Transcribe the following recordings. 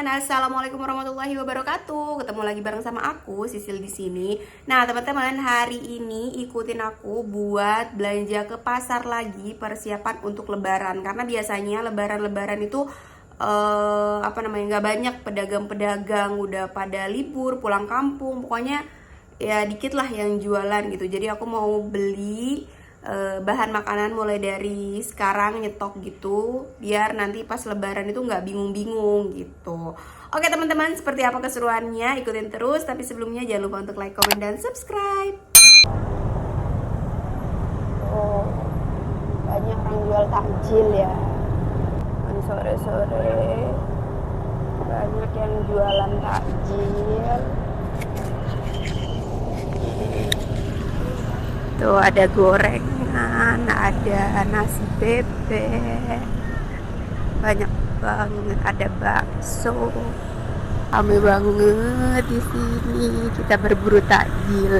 teman-teman, assalamualaikum warahmatullahi wabarakatuh. Ketemu lagi bareng sama aku, Sisil di sini. Nah, teman-teman, hari ini ikutin aku buat belanja ke pasar lagi, persiapan untuk Lebaran. Karena biasanya Lebaran-Lebaran itu nggak banyak pedagang-pedagang, udah pada libur, pulang kampung. Pokoknya ya dikit lah yang jualan gitu. Jadi aku mau beli bahan makanan mulai dari sekarang nyetok gitu biar nanti pas lebaran itu nggak bingung-bingung gitu. Oke teman-teman, seperti apa keseruannya ikutin terus, tapi sebelumnya jangan lupa untuk like, comment, dan subscribe. Oh, banyak orang jual takjil ya. Sore-sore banyak yang jualan takjil. Tuh ada gorengan, ada nasi bebek, banyak banget, ada bakso. Ramai banget di sini. Kita berburu takjil.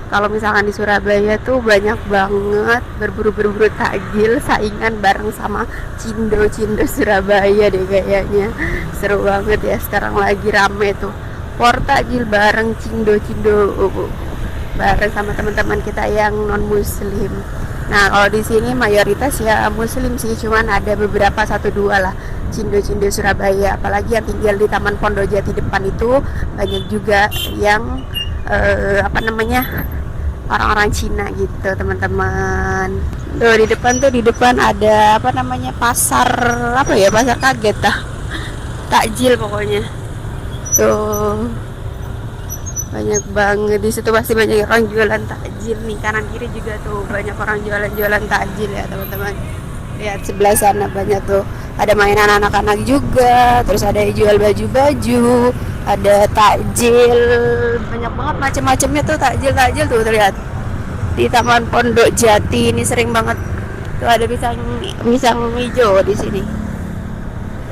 Kalau misalkan di Surabaya tuh banyak banget berburu takjil, saingan bareng sama Cindo Surabaya deh kayaknya. Seru banget ya, sekarang lagi rame tuh. Por takjil bareng Cindo bareng sama teman-teman kita yang non muslim. Nah kalau di sini mayoritas ya muslim sih, cuman ada beberapa 1-2 lah Cindo Surabaya, apalagi yang tinggal di Taman Pondok Jati depan itu banyak juga yang orang-orang Cina gitu teman-teman. Tuh di depan ada pasar pasar kaget takjil pokoknya. Tuh banyak banget di situ, pasti banyak orang jualan takjil nih. Kanan kiri juga tuh banyak orang jualan takjil ya teman-teman. Lihat sebelah sana banyak tuh, ada mainan anak-anak juga, terus ada yang jual baju-baju, ada takjil, banyak banget macam-macamnya tuh takjil tuh. Terlihat di Taman Pondok Jati ini sering banget tuh ada pisang hijau di sini.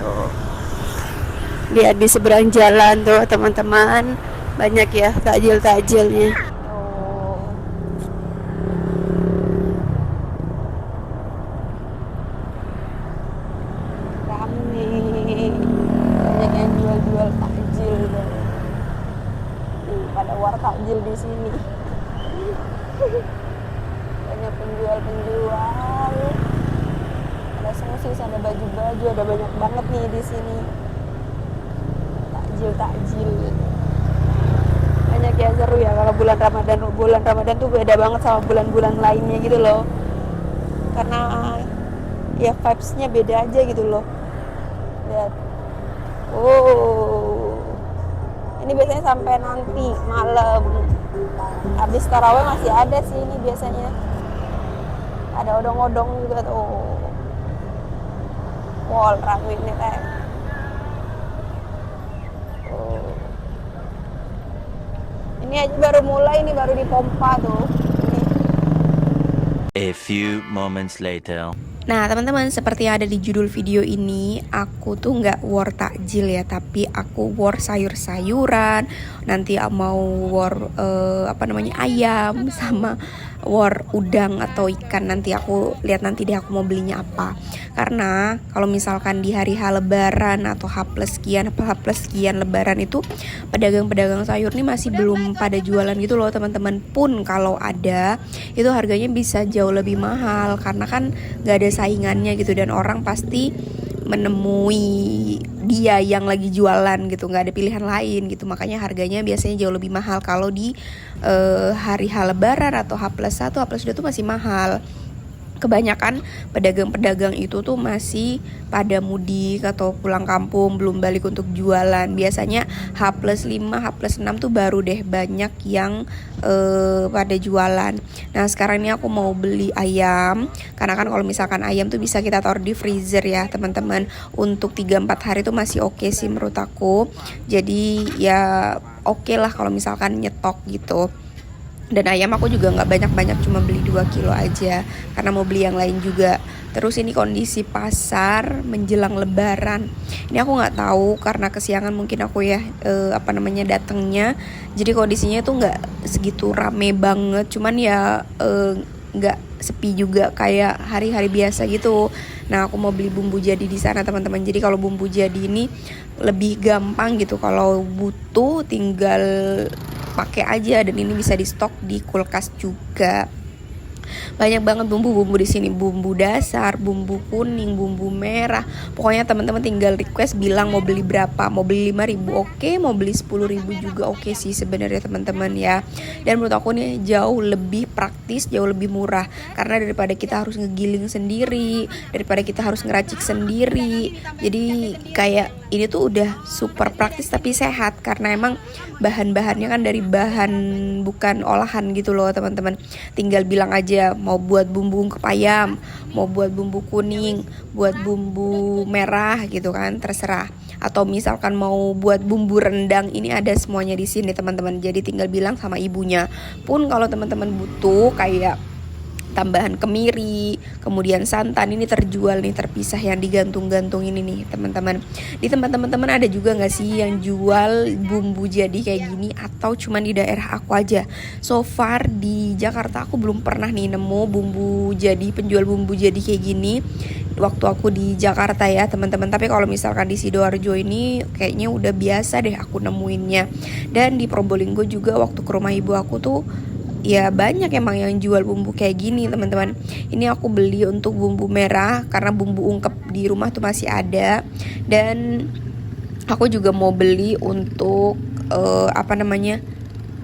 Tuh lihat di seberang jalan tuh teman-teman, banyak ya takjilnya. Rame, banyak yang jual takjil. Pada war takjil di sini. Banyak penjual. Ada sosis, ada baju-baju, ada banyak banget nih di sini. Takjil. Banyak ya, seru ya kalau bulan Ramadan tuh beda banget sama bulan-bulan lainnya gitu loh, karena ya vibes-nya beda aja gitu loh. Lihat, ini biasanya sampai nanti malam, habis tarawih masih ada sih ini biasanya. Ada odong-odong juga tuh. Wall rame nih kayak. Ini aja baru mulai, ini baru dipompa tuh. A few moments later. Nah teman-teman, seperti yang ada di judul video ini, aku tuh nggak war takjil ya, tapi aku war sayur-sayuran. Nanti mau war ayam sama war udang atau ikan. Nanti aku lihat nanti deh aku mau belinya apa. Karena kalau misalkan di hari H Lebaran atau H plus sekian Lebaran itu pedagang-pedagang sayur nih masih belum pada jualan gitu loh teman-teman. Pun kalau ada itu harganya bisa jauh lebih mahal karena kan nggak ada saingannya gitu, dan orang pasti menemui dia yang lagi jualan gitu, nggak ada pilihan lain gitu. Makanya harganya biasanya jauh lebih mahal kalau di hari H Lebaran atau H+1, H+2 tuh masih mahal. Kebanyakan pedagang-pedagang itu tuh masih pada mudik atau pulang kampung, belum balik untuk jualan. Biasanya H+5, H+6 tuh baru deh banyak yang pada jualan. Nah sekarang ini aku mau beli ayam, karena kan kalau misalkan ayam tuh bisa kita taruh di freezer ya teman-teman. Untuk 3-4 hari tuh masih oke sih menurut aku. Jadi ya oke lah kalau misalkan nyetok gitu. Dan ayam aku juga nggak banyak-banyak, cuma beli 2 kilo aja karena mau beli yang lain juga. Terus ini kondisi pasar menjelang Lebaran. Ini aku nggak tahu karena kesiangan mungkin aku ya datangnya. Jadi kondisinya tuh nggak segitu rame banget. Cuman ya nggak sepi juga kayak hari-hari biasa gitu. Nah, aku mau beli bumbu jadi di sana teman-teman. Jadi kalau bumbu jadi ini lebih gampang gitu. Kalau butuh tinggal pakai aja, dan ini bisa di stok di kulkas juga. Banyak banget bumbu-bumbu di sini, bumbu dasar, bumbu kuning, bumbu merah. Pokoknya teman-teman tinggal request bilang mau beli berapa, mau beli 5.000 oke, mau beli 10.000 juga oke sih sebenarnya teman-teman ya. Dan menurut aku nih jauh lebih praktis, jauh lebih murah, karena daripada kita harus ngegiling sendiri, daripada kita harus ngeracik sendiri. Jadi kayak ini tuh udah super praktis tapi sehat, karena emang bahan-bahannya kan dari bahan bukan olahan gitu loh teman-teman. Tinggal bilang aja mau buat bumbu ungkep ayam, mau buat bumbu kuning, buat bumbu merah gitu kan, terserah. Atau misalkan mau buat bumbu rendang, ini ada semuanya di sini teman-teman. Jadi tinggal bilang sama ibunya. Pun kalau teman-teman butuh kayak tambahan kemiri, kemudian santan, ini terjual nih terpisah yang digantung-gantung ini nih teman-teman. Di tempat teman-teman ada juga nggak sih yang jual bumbu jadi kayak gini, atau cuma di daerah aku aja? So far di Jakarta aku belum pernah nih nemu bumbu jadi, penjual bumbu jadi kayak gini waktu aku di Jakarta ya teman-teman. Tapi kalau misalkan di Sidoarjo ini kayaknya udah biasa deh aku nemuinnya. Dan di Probolinggo juga waktu ke rumah ibu aku tuh ya banyak emang yang jual bumbu kayak gini teman-teman. Ini aku beli untuk bumbu merah karena bumbu ungkep di rumah tuh masih ada. Dan aku juga mau beli untuk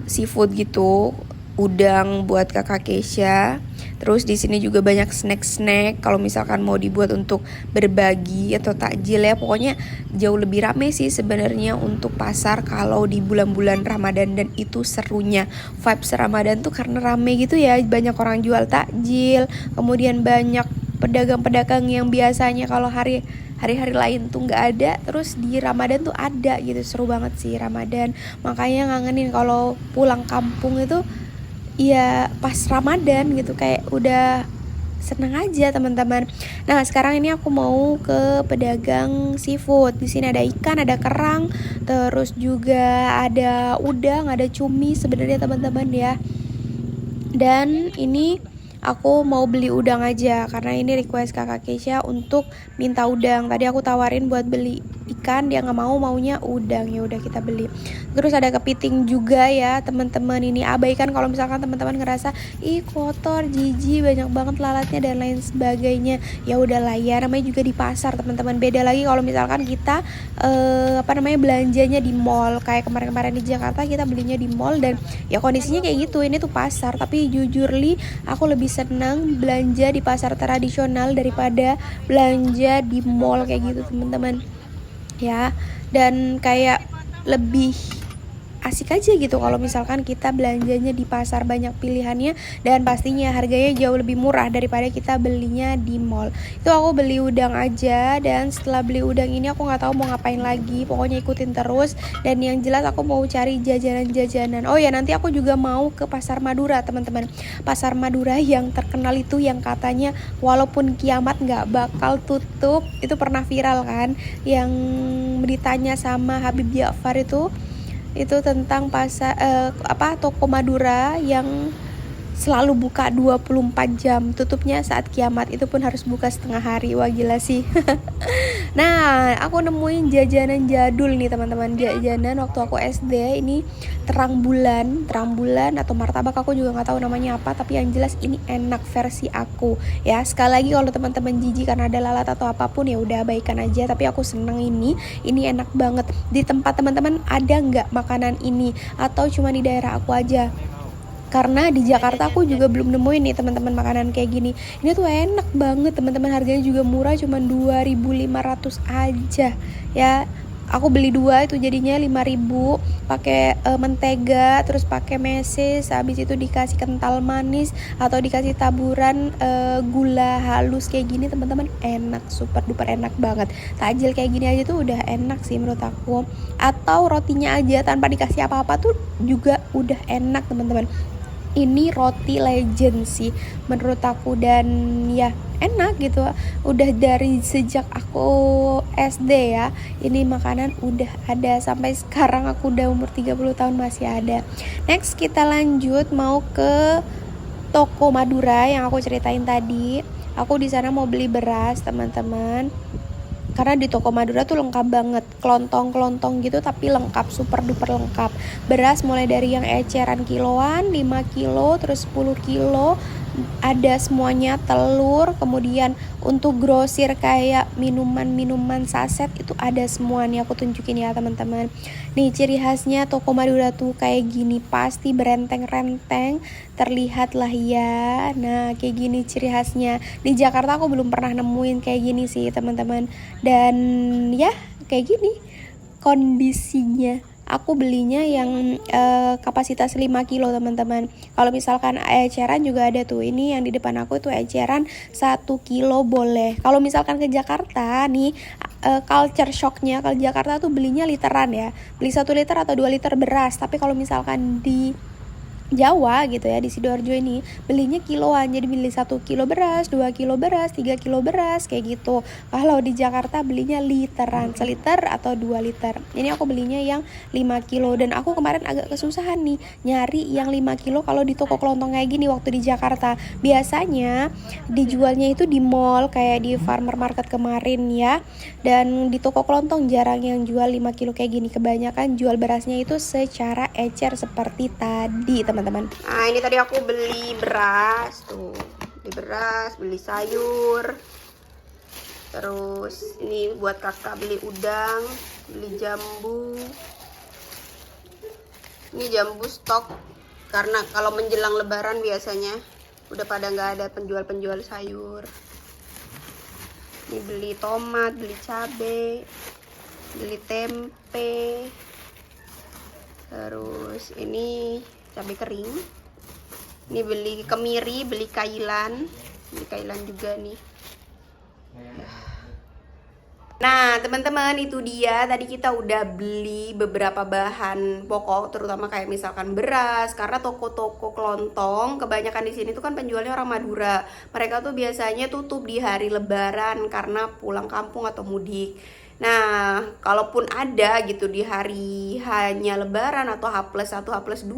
seafood gitu, udang buat kakak Keisha. Terus di sini juga banyak snack-snack kalau misalkan mau dibuat untuk berbagi atau takjil ya. Pokoknya jauh lebih rame sih sebenarnya untuk pasar kalau di bulan-bulan Ramadan, dan itu serunya. Vibes Ramadan tuh karena rame gitu ya, banyak orang jual takjil, kemudian banyak pedagang-pedagang yang biasanya kalau hari-hari lain tuh nggak ada, terus di Ramadan tuh ada gitu. Seru banget sih Ramadan. Makanya ngangenin kalau pulang kampung itu ya pas Ramadan gitu, kayak udah seneng aja teman-teman. Nah sekarang ini aku mau ke pedagang seafood. Di sini ada ikan, ada kerang, terus juga ada udang, ada cumi sebenarnya teman-teman ya. Dan ini aku mau beli udang aja karena ini request kakak Keisha untuk minta udang. Tadi aku tawarin buat beli ikan, dia nggak mau, maunya udang. Ya udah kita beli. Terus ada kepiting juga ya teman-teman. Ini abaikan kalau misalkan teman-teman ngerasa ih kotor, jijik, banyak banget lalatnya dan lain sebagainya. Ya udahlah ya, namanya juga di pasar teman-teman. Beda lagi kalau misalkan kita belanjanya di mall. Kayak kemarin-kemarin di Jakarta kita belinya di mall dan ya kondisinya kayak gitu. Ini tuh pasar, tapi jujur li aku lebih senang belanja di pasar tradisional daripada belanja di mall kayak gitu teman-teman ya. Dan kayak lebih asik aja gitu kalau misalkan kita belanjanya di pasar, banyak pilihannya dan pastinya harganya jauh lebih murah daripada kita belinya di mall. Itu aku beli udang aja, dan setelah beli udang ini aku nggak tahu mau ngapain lagi, pokoknya ikutin terus. Dan yang jelas aku mau cari jajanan-jajanan. Oh ya, nanti aku juga mau ke Pasar Madura teman-teman. Pasar Madura yang terkenal itu, yang katanya walaupun kiamat nggak bakal tutup. Itu pernah viral kan, yang ditanya sama Habib Ja'far itu tentang toko Madura yang selalu buka 24 jam, tutupnya saat kiamat, itu pun harus buka setengah hari. Wah gila sih. Nah aku nemuin jajanan jadul nih teman-teman, jajanan waktu aku SD. Ini terang bulan atau martabak, aku juga nggak tahu namanya apa, tapi yang jelas ini enak versi aku ya. Sekali lagi kalau teman-teman jijik karena ada lalat atau apapun ya udah abaikan aja, tapi aku seneng ini enak banget. Di tempat teman-teman ada nggak makanan ini, atau cuma di daerah aku aja? Karena di Jakarta aku juga belum nemuin nih teman-teman makanan kayak gini. Ini tuh enak banget teman-teman, harganya juga murah, cuma 2.500 aja ya. Aku beli 2 itu jadinya 5.000, pakai mentega, terus pakai meses, habis itu dikasih kental manis atau dikasih taburan gula halus kayak gini teman-teman. Enak, super duper enak banget. Takjil kayak gini aja tuh udah enak sih menurut aku. Atau rotinya aja tanpa dikasih apa-apa tuh juga udah enak teman-teman. Ini roti legend sih menurut aku, dan ya enak gitu. Udah dari sejak aku SD ya, ini makanan udah ada sampai sekarang aku udah umur 30 tahun masih ada. Next kita lanjut mau ke toko Madura yang aku ceritain tadi. Aku di sana mau beli beras, teman-teman. Karena di toko Madura tuh lengkap banget, kelontong-kelontong gitu tapi lengkap, super duper lengkap. Beras mulai dari yang eceran kiloan, 5 kilo, terus 10 kilo, ada semuanya, telur, kemudian untuk grosir kayak minuman-minuman saset itu ada semua nih, aku tunjukin ya teman-teman. Nih ciri khasnya toko Madura tuh kayak gini, pasti berenteng-renteng, terlihat lah ya. Nah kayak gini ciri khasnya. Di Jakarta aku belum pernah nemuin kayak gini sih teman-teman. Dan ya kayak gini kondisinya. Aku belinya yang kapasitas 5 kilo teman-teman. Kalau misalkan eceran juga ada tuh. Ini yang di depan aku itu eceran 1 kilo boleh. Kalau misalkan ke Jakarta nih, culture shocknya kalau Jakarta tuh belinya literan ya. Beli 1 liter atau 2 liter beras. Tapi kalau misalkan di Jawa gitu ya, di Sidoarjo ini belinya kiloan, jadi beli 1 kilo beras, 2 kilo beras, 3 kilo beras kayak gitu. Kalau di Jakarta belinya literan, seliter atau 2 liter. Ini aku belinya yang 5 kilo dan aku kemarin agak kesusahan nih nyari yang 5 kilo kalau di toko kelontong kayak gini waktu di Jakarta. Biasanya dijualnya itu di mall kayak di Farmer Market kemarin ya. Dan di toko kelontong jarang yang jual 5 kilo kayak gini. Kebanyakan jual berasnya itu secara ecer seperti tadi teman-teman. Nah ini tadi aku beli beras tuh, beli beras, beli sayur, terus ini buat kakak beli udang, beli jambu. Ini jambu stok karena kalau menjelang lebaran biasanya udah pada nggak ada penjual-penjual sayur. Ini beli tomat, beli cabai, beli tempe, terus ini cabai kering. Ini beli kemiri, beli kailan juga nih. Nah teman-teman itu dia tadi kita udah beli beberapa bahan pokok, terutama kayak misalkan beras, karena toko-toko kelontong kebanyakan di sini tuh kan penjualnya orang Madura. Mereka tuh biasanya tutup di hari lebaran karena pulang kampung atau mudik. Nah kalaupun ada gitu di hari hanya lebaran atau H+1 H+2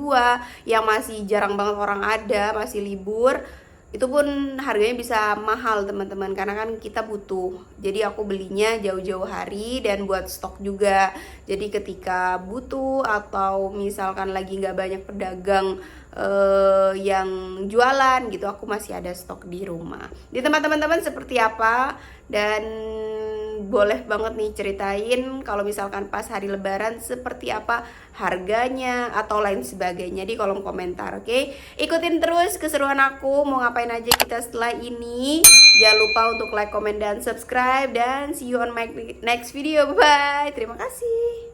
yang masih jarang banget orang ada, masih libur, itu pun harganya bisa mahal teman-teman karena kan kita butuh. Jadi aku belinya jauh-jauh hari dan buat stok juga. Jadi ketika butuh atau misalkan lagi nggak banyak pedagang yang jualan gitu, aku masih ada stok di rumah. Di tempat teman-teman seperti apa, dan boleh banget nih ceritain kalau misalkan pas hari lebaran seperti apa harganya atau lain sebagainya di kolom komentar, oke? Ikutin terus keseruan aku mau ngapain aja kita setelah ini. Jangan lupa untuk like, comment, dan subscribe, dan see you on my next video. Bye, terima kasih.